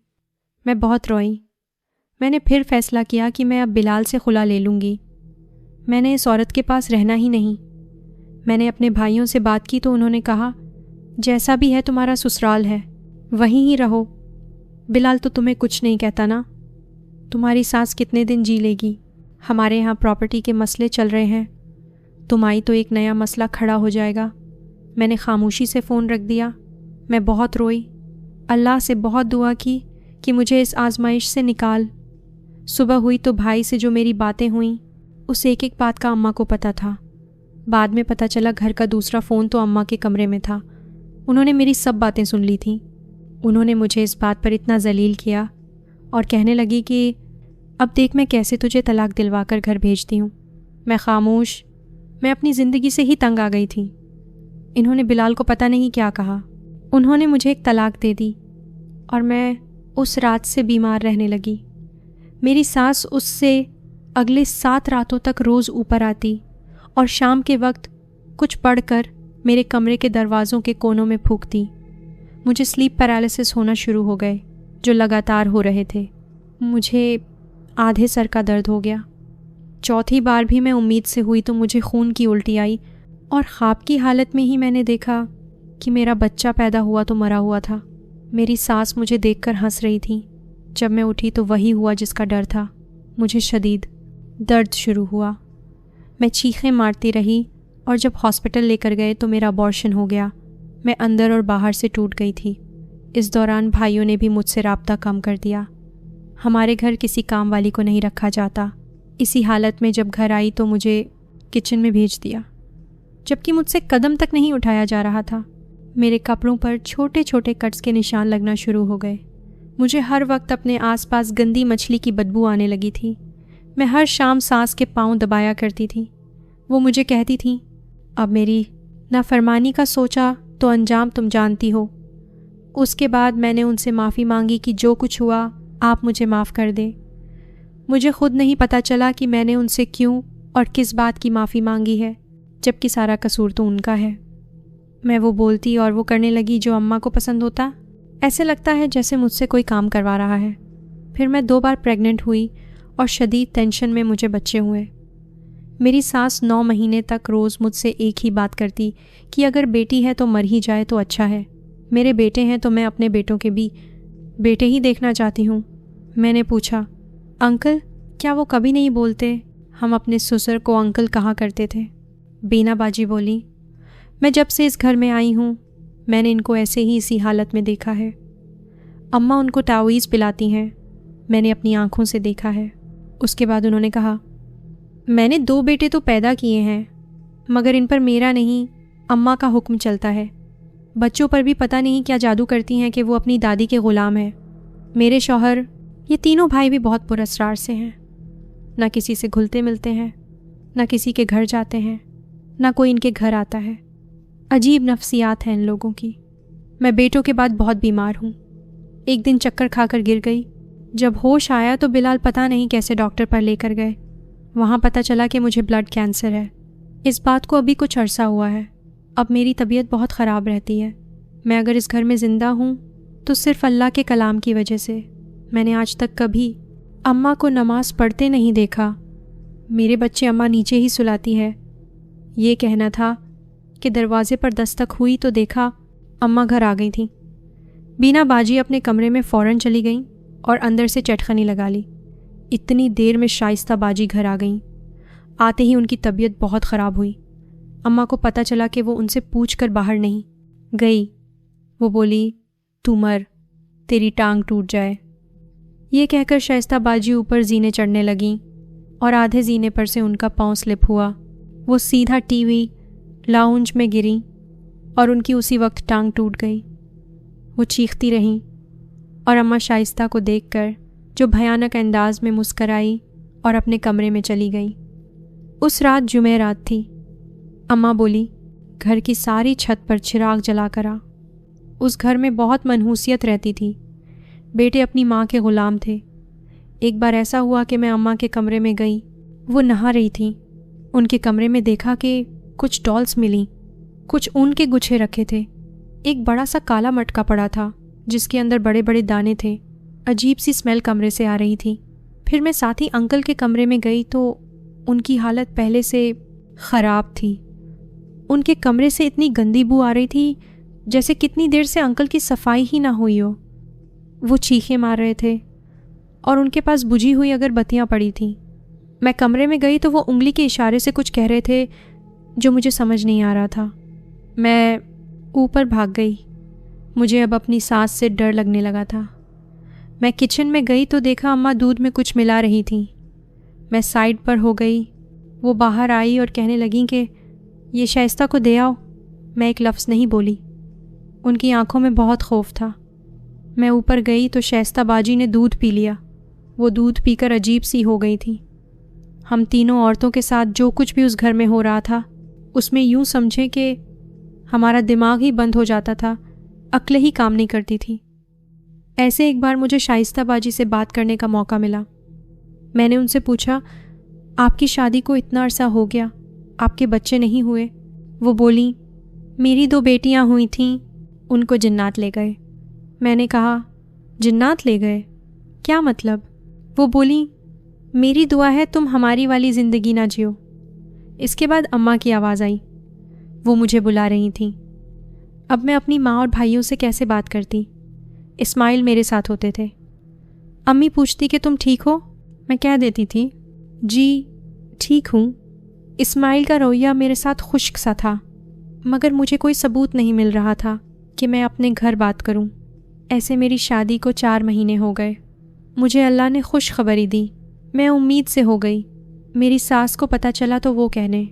میں بہت روئی۔ میں نے پھر فیصلہ کیا کہ میں اب بلال سے خلا لے لوں گی۔ میں نے اس عورت کے پاس رہنا ہی نہیں۔ میں نے اپنے بھائیوں سے بات کی تو انہوں نے کہا، جیسا بھی ہے تمہارا سسرال ہے، وہیں ہی رہو۔ بلال تو تمہیں کچھ نہیں کہتا نا، تمہاری ساس کتنے دن جی لے گی؟ ہمارے یہاں پراپرٹی کے مسئلے چل رہے ہیں، تم آئی تو ایک نیا مسئلہ کھڑا ہو جائے گا۔ میں نے خاموشی سے فون رکھ دیا۔ میں بہت روئی، اللہ سے بہت دعا کی کہ مجھے اس آزمائش سے نکال۔ صبح ہوئی تو بھائی سے جو میری باتیں ہوئیں، اس ایک ایک بات کا اماں کو پتہ تھا۔ بعد میں پتہ چلا گھر کا دوسرا فون تو اماں کے کمرے میں تھا۔ انہوں نے میری سب باتیں سن لی تھیں۔ انہوں نے مجھے اس بات پر اتنا ذلیل کیا اور کہنے لگی کہ اب دیکھ میں کیسے تجھے طلاق دلوا کر گھر بھیجتی ہوں۔ میں خاموش، میں اپنی زندگی سے ہی تنگ آ گئی تھی۔ انہوں نے بلال کو پتہ نہیں کیا کہا۔ انہوں نے مجھے ایک طلاق دے دی اور میں اس رات سے بیمار رہنے لگی۔ میری ساس اس سے اگلے 7 راتوں تک روز اوپر آتی اور شام کے وقت کچھ پڑھ کر میرے کمرے کے دروازوں کے کونوں میں پھونکتی۔ مجھے سلیپ پیرالسس ہونا شروع ہو گئے جو لگاتار ہو رہے تھے۔ مجھے آدھے سر کا درد ہو گیا۔ چوتھی بار بھی میں امید سے ہوئی تو مجھے خون کی الٹی آئی اور خواب کی حالت میں ہی میں نے دیکھا کہ میرا بچہ پیدا ہوا تو مرا ہوا تھا۔ میری ساس مجھے دیکھ کر ہنس رہی تھی۔ جب میں اٹھی تو وہی ہوا جس کا ڈر تھا۔ مجھے شدید درد شروع ہوا۔ میں چیخیں مارتی رہی اور جب ہاسپٹل لے کر گئے تو میرا ابارشن ہو گیا۔ میں اندر اور باہر سے ٹوٹ گئی تھی۔ اس دوران بھائیوں نے بھی مجھ سے رابطہ کم کر دیا۔ ہمارے گھر کسی کام والی کو نہیں رکھا جاتا۔ اسی حالت میں جب گھر آئی تو مجھے کچن میں بھیج دیا، جبکہ مجھ سے قدم تک نہیں اٹھایا جا رہا تھا۔ میرے کپڑوں پر چھوٹے چھوٹے کٹس کے نشان لگنا شروع ہو گئے۔ مجھے ہر وقت اپنے آس پاس گندی مچھلی کی بدبو آنے لگی تھی۔ میں ہر شام ساس کے پاؤں دبایا کرتی تھی۔ وہ مجھے کہتی تھیں، اب میری نافرمانی کا سوچا تو انجام تم جانتی ہو۔ اس کے بعد میں نے ان سے معافی مانگی کہ جو کچھ ہوا آپ مجھے معاف کر دیں۔ مجھے خود نہیں پتہ چلا کہ میں نے ان سے کیوں اور کس بات کی معافی مانگی ہے، جبکہ سارا قصور تو ان کا ہے۔ میں وہ بولتی اور وہ کرنے لگی جو اماں کو پسند ہوتا۔ ایسے لگتا ہے جیسے مجھ سے کوئی کام کروا رہا ہے۔ پھر میں 2 بار پریگننٹ ہوئی اور شدید ٹینشن میں مجھے بچے ہوئے۔ میری ساس 9 مہینے تک روز مجھ سے ایک ہی بات کرتی کہ اگر بیٹی ہے تو مر ہی جائے تو اچھا ہے، میرے بیٹے ہیں تو میں اپنے بیٹوں کے بھی بیٹے ہی دیکھنا چاہتی ہوں۔ میں نے پوچھا، انکل کیا وہ کبھی نہیں بولتے ہم اپنے سسر کو انکل کہا کرتے تھے؟ بینا باجی بولی، میں جب سے اس گھر میں آئی ہوں میں نے ان کو ایسے ہی اسی حالت میں دیکھا ہے۔ اماں ان کو تعویذ پلاتی ہیں، میں نے اپنی آنکھوں سے دیکھا ہے۔ اس کے بعد انہوں نے کہا، میں نے 2 بیٹے تو پیدا کیے ہیں مگر ان پر میرا نہیں اماں کا حکم چلتا ہے۔ بچوں پر بھی پتہ نہیں کیا جادو کرتی ہیں کہ وہ اپنی دادی کے غلام ہیں۔ میرے شوہر، یہ تینوں بھائی بھی بہت پراسرار سے ہیں، نہ کسی سے گھلتے ملتے ہیں، نہ کسی کے گھر جاتے ہیں، نہ کوئی ان کے گھر آتا ہے۔ عجیب نفسیات ہیں ان لوگوں کی۔ میں بیٹوں کے بعد بہت بیمار ہوں۔ ایک دن چکر کھا کر گر گئی۔ جب ہوش آیا تو بلال پتہ نہیں کیسے ڈاکٹر پر لے کر گئے۔ وہاں پتہ چلا کہ مجھے بلڈ کینسر ہے۔ اس بات کو ابھی کچھ عرصہ ہوا ہے۔ اب میری طبیعت بہت خراب رہتی ہے۔ میں اگر اس گھر میں زندہ ہوں تو صرف اللہ کے کلام کی وجہ سے۔ میں نے آج تک کبھی اماں کو نماز پڑھتے نہیں دیکھا۔ میرے بچے اماں نیچے ہی سلاتی ہے۔ یہ کہنا تھا کہ دروازے پر دستک ہوئی تو دیکھا اماں گھر آ گئی تھیں۔ بینا باجی اپنے کمرے میں فوراً چلی گئیں اور اندر سے چٹخنی لگا لی۔ اتنی دیر میں شائستہ باجی گھر آ گئیں۔ آتے ہی ان کی طبیعت بہت خراب ہوئی۔ اماں کو پتہ چلا کہ وہ ان سے پوچھ کر باہر نہیں گئی۔ وہ بولی، تو مر، تیری ٹانگ ٹوٹ جائے۔ یہ کہہ کر شائستہ باجی اوپر زینے چڑھنے لگیں اور آدھے زینے پر سے ان کا پاؤں سلپ ہوا۔ وہ سیدھا ٹی وی لاؤنج میں گریں اور ان کی اسی وقت ٹانگ ٹوٹ گئی۔ وہ چیختی رہیں اور اماں شائستہ کو دیکھ کر جو بھیانک انداز میں مسکرائی اور اپنے کمرے میں چلی گئی۔ اس رات جمعہ رات تھی۔ اماں بولی، گھر کی ساری چھت پر چراغ جلا کر آ۔ اس گھر میں بہت منحوسیت رہتی تھی۔ بیٹے اپنی ماں کے غلام تھے۔ ایک بار ایسا ہوا کہ میں اماں کے کمرے میں گئی، وہ نہا رہی تھیں۔ ان کے کمرے میں دیکھا کہ کچھ ڈالس ملیں، کچھ اون کے گچھے رکھے تھے۔ ایک بڑا سا کالا مٹکا پڑا تھا جس کے اندر بڑے بڑے دانے تھے۔ عجیب سی اسمیل کمرے سے آ رہی تھی۔ پھر میں ساتھی انکل کے کمرے میں گئی تو ان کی حالت پہلے سے خراب تھی۔ ان کے کمرے سے اتنی گندی بو آ رہی تھی جیسے کتنی دیر سے انکل کی صفائی ہی نہ ہوئی ہو۔ وہ چیخیں مار رہے تھے اور ان کے پاس بجھی ہوئی اگر بتیاں پڑی تھیں۔ میں کمرے میں گئی تو وہ انگلی کے اشارے سے کچھ کہہ رہے تھے جو مجھے سمجھ نہیں آ رہا تھا۔ میں اوپر بھاگ گئی۔ مجھے اب اپنی سانس سے ڈر لگنے لگا تھا۔ میں کچن میں گئی تو دیکھا اماں دودھ میں کچھ ملا رہی تھیں۔ میں سائڈ پر ہو گئی۔ وہ باہر آئی اور کہنے لگیں کہ یہ شائستہ کو دے آؤ۔ میں ایک لفظ نہیں بولی۔ ان کی آنکھوں میں بہت خوف تھا۔ میں اوپر گئی تو شائستہ باجی نے دودھ پی لیا۔ وہ دودھ پی کر عجیب سی ہو گئی تھی۔ ہم تینوں عورتوں کے ساتھ جو کچھ بھی اس گھر میں ہو رہا تھا اس میں یوں سمجھیں کہ ہمارا دماغ ہی بند ہو جاتا تھا، عقل ہی کام نہیں کرتی تھی۔ ایسے ایک بار مجھے شائستہ باجی سے بات کرنے کا موقع ملا۔ میں نے ان سے پوچھا، آپ کی شادی کو اتنا عرصہ ہو گیا، آپ کے بچے نہیں ہوئے؟ وہ بولیں، میری 2 بیٹیاں ہوئی تھیں، ان کو جنات لے گئے۔ میں نے کہا، جنات لے گئے؟ کیا مطلب؟ وہ بولیں، میری دعا ہے تم ہماری والی زندگی نہ جیو۔ اس کے بعد اماں کی آواز آئی۔ وہ مجھے بلا رہی تھیں۔ اب میں اپنی ماں اور بھائیوں سے کیسے بات کرتی؟ اسماعیل میرے ساتھ ہوتے تھے۔ امی پوچھتی کہ تم ٹھیک ہو؟ میں کہہ دیتی تھی، جی ٹھیک ہوں۔ اسماعیل کا رویہ میرے ساتھ خشک سا تھا، مگر مجھے کوئی ثبوت نہیں مل رہا تھا کہ میں اپنے گھر بات کروں۔ ایسے میری شادی کو 4 مہینے ہو گئے۔ مجھے اللہ نے خوشخبری دی۔ میں امید سے ہو گئی۔ میری ساس کو پتہ چلا تو وہ کہنے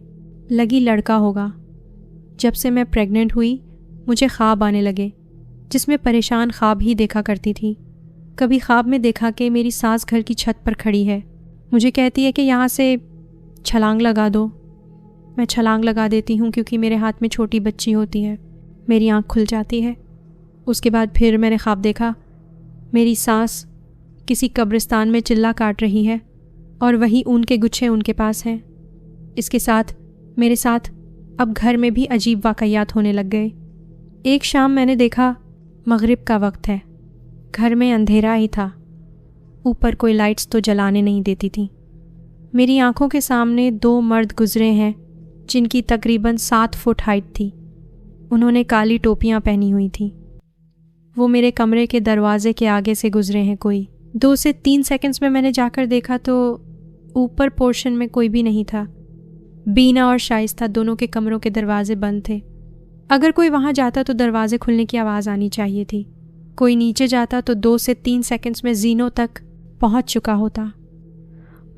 لگی لڑکا ہوگا۔ جب سے میں پریگننٹ ہوئی مجھے خواب آنے لگے جس میں پریشان خواب ہی دیکھا کرتی تھی۔ کبھی خواب میں دیکھا کہ میری ساس گھر کی چھت پر کھڑی ہے، مجھے کہتی ہے کہ یہاں سے چھلانگ لگا دو۔ میں چھلانگ لگا دیتی ہوں کیونکہ میرے ہاتھ میں چھوٹی بچی ہوتی ہے۔ میری آنکھ کھل جاتی ہے۔ اس کے بعد پھر میں نے خواب دیکھا میری ساس کسی قبرستان میں چلہ کاٹ رہی ہے اور وہی اون کے گچھے ان کے پاس ہیں۔ اس کے ساتھ میرے ساتھ اب گھر میں بھی عجیب واقعات ہونے لگ گئے۔ ایک شام میں نے دیکھا مغرب کا وقت ہے، گھر میں اندھیرا ہی تھا، اوپر کوئی لائٹس تو جلانے نہیں دیتی تھی۔ میری آنکھوں کے سامنے 2 مرد گزرے ہیں جن کی تقریباً 7 فٹ ہائٹ تھی۔ انہوں نے کالی ٹوپیاں پہنی ہوئی تھیں۔ وہ میرے کمرے کے دروازے کے آگے سے گزرے ہیں۔ کوئی 2 سے 3 سیکنڈز میں نے جا کر دیکھا تو اوپر پورشن میں کوئی بھی نہیں تھا۔ بینا اور شائستہ دونوں کے کمروں کے دروازے بند تھے۔ اگر کوئی وہاں جاتا تو دروازے کھلنے کی آواز آنی چاہیے تھی۔ کوئی نیچے جاتا تو 2 سے 3 سیکنڈز میں زینوں تک پہنچ چکا ہوتا،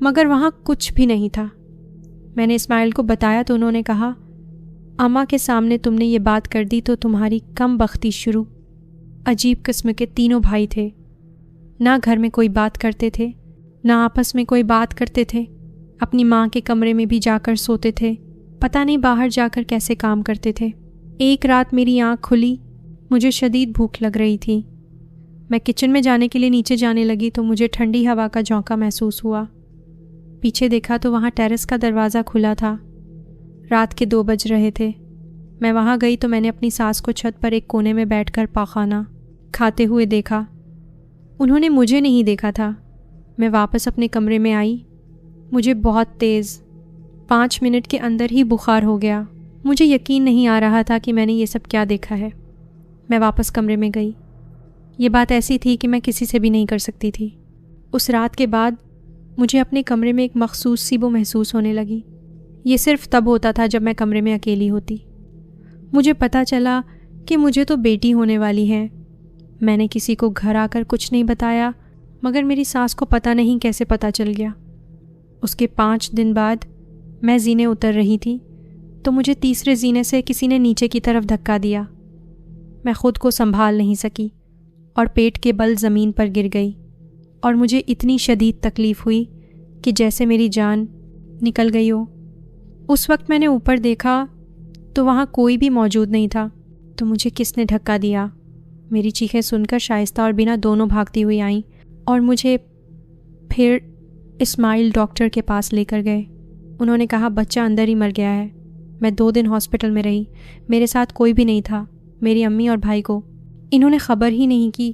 مگر وہاں کچھ بھی نہیں تھا۔ میں نے اسماعیل کو بتایا تو انہوں نے کہا، اماں کے سامنے تم نے یہ بات کر دی تو تمہاری کم بختی شروع۔ عجیب قسم کے تینوں بھائی تھے، نہ گھر میں کوئی بات کرتے تھے، نہ آپس میں کوئی بات کرتے تھے، اپنی ماں کے کمرے میں بھی جا کر سوتے تھے، پتہ نہیں باہر جا کر کیسے کام کرتے تھے۔ ایک رات میری آنکھ کھلی، مجھے شدید بھوک لگ رہی تھی۔ میں کچن میں جانے کے لیے نیچے جانے لگی تو مجھے ٹھنڈی ہوا کا جھونکا محسوس ہوا۔ پیچھے دیکھا تو وہاں ٹیرس کا دروازہ کھلا تھا۔ رات کے 2 بج رہے تھے۔ میں وہاں گئی تو میں نے اپنی ساس کو چھت پر ایک کونے میں بیٹھ کر پاخانہ کھاتے ہوئے دیکھا۔ انہوں نے مجھے نہیں دیکھا تھا۔ میں واپس اپنے کمرے میں آئی۔ مجھے بہت تیز 5 منٹ کے اندر ہی بخار ہو گیا۔ مجھے یقین نہیں آ رہا تھا کہ میں نے یہ سب کیا دیکھا ہے۔ میں واپس کمرے میں گئی۔ یہ بات ایسی تھی کہ میں کسی سے بھی نہیں کر سکتی تھی۔ اس رات کے بعد مجھے اپنے کمرے میں ایک مخصوص سی بو محسوس ہونے لگی۔ یہ صرف تب ہوتا تھا جب میں کمرے میں اکیلی ہوتی۔ مجھے پتہ چلا کہ مجھے تو بیٹی ہونے والی ہے۔ میں نے کسی کو گھر آ کر کچھ نہیں بتایا، مگر میری ساس کو پتہ نہیں کیسے پتہ چل گیا۔ اس کے 5 دن بعد میں زینے اتر رہی تھی تو مجھے تیسرے زینے سے کسی نے نیچے کی طرف دھکا دیا۔ میں خود کو سنبھال نہیں سکی اور پیٹ کے بل زمین پر گر گئی۔ اور مجھے اتنی شدید تکلیف ہوئی کہ جیسے میری جان نکل گئی ہو۔ اس وقت میں نے اوپر دیکھا تو وہاں کوئی بھی موجود نہیں تھا۔ تو مجھے کس نے دھکا دیا؟ میری چیخیں سن کر شائستہ اور بینا دونوں بھاگتی ہوئی آئیں اور مجھے پھر اسماعیل ڈاکٹر کے پاس لے کر گئے۔ انہوں نے کہا بچہ اندر ہی مر گیا ہے۔ میں 2 دن ہاسپٹل میں رہی، میرے ساتھ کوئی بھی نہیں تھا، میری امی اور بھائی کو انہوں نے خبر ہی نہیں کی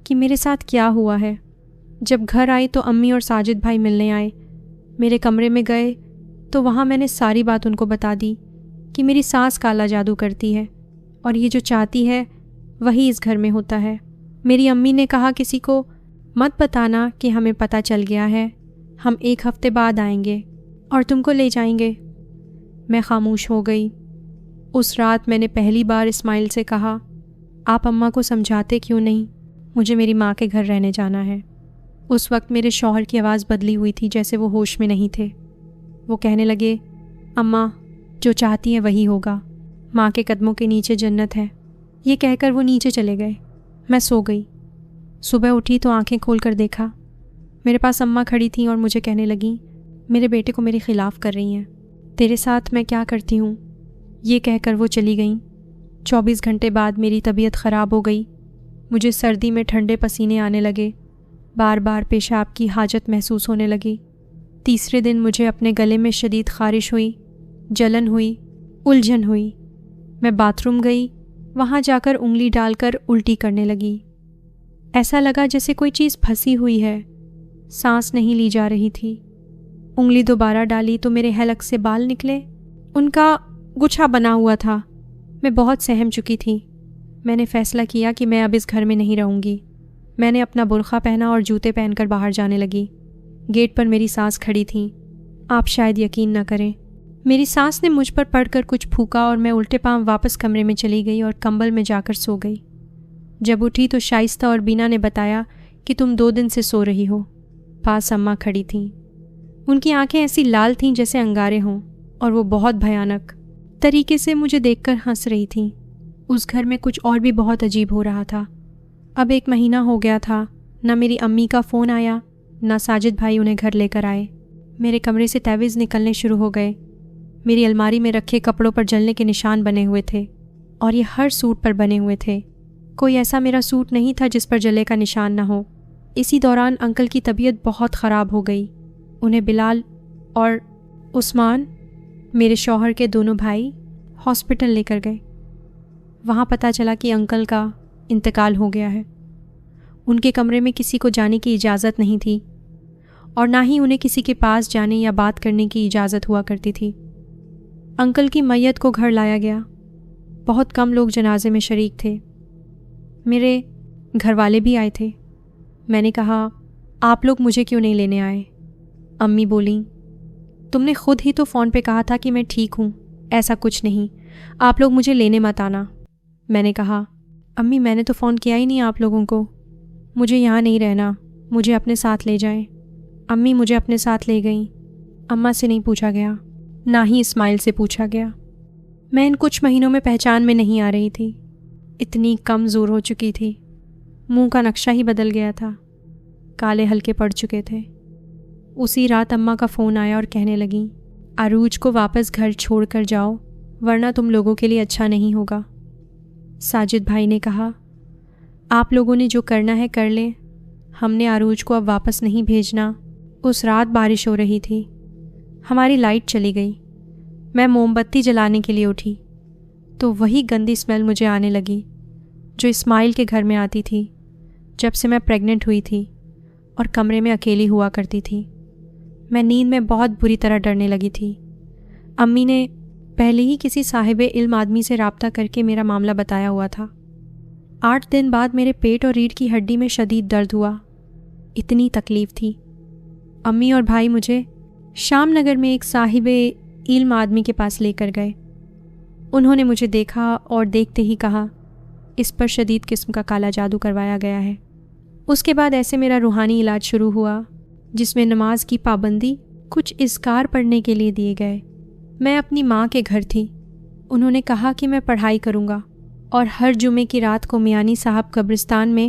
کہ میرے ساتھ کیا ہوا ہے۔ جب گھر آئی تو امی اور ساجد بھائی ملنے آئے، میرے کمرے میں گئے تو وہاں میں نے ساری بات ان کو بتا دی کہ میری سانس کالا جادو کرتی ہے اور یہ جو چاہتی ہے وہی اس گھر میں ہوتا ہے۔ میری امی نے کہا کسی کو مت بتانا کہ ہمیں پتہ چل گیا ہے، ہم 1 ہفتے بعد آئیں گے اور تم کو لے جائیں گے۔ میں خاموش ہو گئی۔ اس رات میں نے پہلی بار اسماعیل سے کہا آپ اماں کو سمجھاتے کیوں نہیں؟ مجھے میری ماں کے گھر رہنے جانا ہے۔ اس وقت میرے شوہر کی آواز بدلی ہوئی تھی، جیسے وہ ہوش میں نہیں تھے۔ وہ کہنے لگے اماں جو چاہتی ہے وہی ہوگا، ماں کے قدموں کے نیچے جنت ہے۔ یہ کہہ کر وہ نیچے چلے گئے۔ میں سو گئی۔ صبح اٹھی تو آنکھیں کھول کر دیکھا، میرے پاس اماں کھڑی تھیں اور مجھے کہنے لگیں میرے بیٹے کو میرے خلاف کر رہی ہیں، تیرے ساتھ میں کیا کرتی ہوں؟ یہ کہہ کر وہ چلی گئیں۔ 24 گھنٹے بعد میری طبیعت خراب ہو گئی۔ مجھے سردی میں ٹھنڈے پسینے آنے لگے، بار بار پیشاب کی حاجت محسوس ہونے لگی۔ تیسرے دن مجھے اپنے گلے میں شدید خارش ہوئی، جلن ہوئی، الجھن ہوئی۔ میں باتھ روم گئی، وہاں جا کر انگلی ڈال کر الٹی کرنے لگی۔ ایسا لگا جیسے کوئی چیز پھنسی ہوئی ہے، سانس نہیں لی جا رہی تھی۔ انگلی دوبارہ ڈالی تو میرے حلق سے بال نکلے، ان کا گچھا بنا ہوا تھا۔ میں بہت سہم چکی تھی۔ میں نے فیصلہ کیا کہ میں اب اس گھر میں نہیں رہوں گی۔ میں نے اپنا برقع پہنا اور جوتے پہن کر باہر جانے لگی۔ گیٹ پر میری ساس کھڑی تھیں۔ آپ شاید یقین نہ کریں، میری ساس نے مجھ پر پڑھ کر کچھ پھونکا اور میں الٹے پاؤں واپس کمرے میں چلی گئی اور کمبل میں جا کر سو گئی۔ جب اٹھی تو شائستہ اور بینا نے بتایا کہ تم 2 دن سے سو رہی ہو۔ پاس اماں کھڑی تھیں، ان کی آنکھیں ایسی لال تھیں جیسے انگارے ہوں، اور وہ بہت بھیانک طریقے سے مجھے دیکھ کر ہنس رہی تھیں۔ اس گھر میں کچھ اور بھی بہت عجیب ہو رہا تھا۔ اب 1 مہینہ ہو گیا تھا، نہ میری امی کا فون آیا، نہ ساجد بھائی انہیں گھر لے کر آئے۔ میرے کمرے سے تعویذ نکلنے شروع ہو گئے۔ میری الماری میں رکھے کپڑوں پر جلنے کے نشان بنے ہوئے تھے، اور یہ ہر سوٹ پر بنے ہوئے تھے۔ کوئی ایسا میرا سوٹ نہیں تھا جس پر جلے کا نشان نہ ہو۔ اسی دوران انکل کی طبیعت بہت خراب ہو گئی۔ انہیں بلال اور عثمان، میرے شوہر کے دونوں بھائی، ہاسپٹل لے کر گئے۔ وہاں پتہ چلا کہ انکل کا انتقال ہو گیا ہے۔ ان کے کمرے میں کسی کو جانے کی اجازت نہیں تھی، اور نہ ہی انہیں کسی کے پاس جانے یا بات کرنے کی اجازت ہوا کرتی تھی۔ انکل کی میت کو گھر لایا گیا۔ بہت کم لوگ جنازے میں شریک تھے۔ میرے گھر والے بھی آئے تھے۔ میں نے کہا آپ لوگ مجھے کیوں نہیں لینے آئے؟ امی بولیں تم نے خود ہی تو فون پہ کہا تھا کہ میں ٹھیک ہوں، ایسا کچھ نہیں، آپ لوگ مجھے لینے مت آنا۔ میں نے کہا امی میں نے تو فون کیا ہی نہیں آپ لوگوں کو، مجھے یہاں نہیں رہنا، مجھے اپنے ساتھ لے جائیں۔ امی مجھے اپنے ساتھ لے گئیں۔ اماں سے نہیں پوچھا گیا، نہ ہی اسماعیل سے پوچھا گیا۔ میں ان کچھ مہینوں میں پہچان میں نہیں آ رہی تھی، اتنی کمزور ہو چکی تھی، منہ کا نقشہ ہی بدل گیا تھا، کالے ہلکے پڑ چکے تھے۔ اسی رات اماں کا فون آیا اور کہنے لگیں عروج کو واپس گھر چھوڑ کر جاؤ ورنہ تم لوگوں کے لیے اچھا نہیں ہوگا۔ ساجد بھائی نے کہا آپ لوگوں نے جو کرنا ہے کر لیں، ہم نے عروج کو اب واپس نہیں بھیجنا۔ اس رات بارش ہو رہی تھی، ہماری لائٹ چلی گئی۔ میں موم بتی جلانے کے لیے اٹھی تو وہی گندی اسمیل مجھے آنے لگی جو اسماعیل کے گھر میں آتی تھی جب سے میں پریگننٹ ہوئی تھی اور کمرے میں اکیلی ہوا کرتی تھی۔ میں نیند میں بہت بری طرح ڈرنے لگی تھی۔ امی نے پہلے ہی کسی صاحب علم آدمی سے رابطہ کر کے میرا معاملہ بتایا ہوا تھا۔ 8 دن بعد میرے پیٹ اور ریڑھ کی ہڈی میں شدید درد ہوا، اتنی تکلیف تھی۔ امی اور بھائی مجھے شام نگر میں ایک صاحب علم آدمی کے پاس لے کر گئے۔ انہوں نے مجھے دیکھا اور دیکھتے ہی کہا اس پر شدید قسم کا کالا جادو کروایا گیا ہے۔ اس کے بعد ایسے میرا روحانی علاج شروع ہوا جس میں نماز کی پابندی، کچھ اذکار پڑھنے کے لیے دیے گئے۔ میں اپنی ماں کے گھر تھی۔ انہوں نے کہا کہ میں پڑھائی کروں گا اور ہر جمعے کی رات کو میانی صاحب قبرستان میں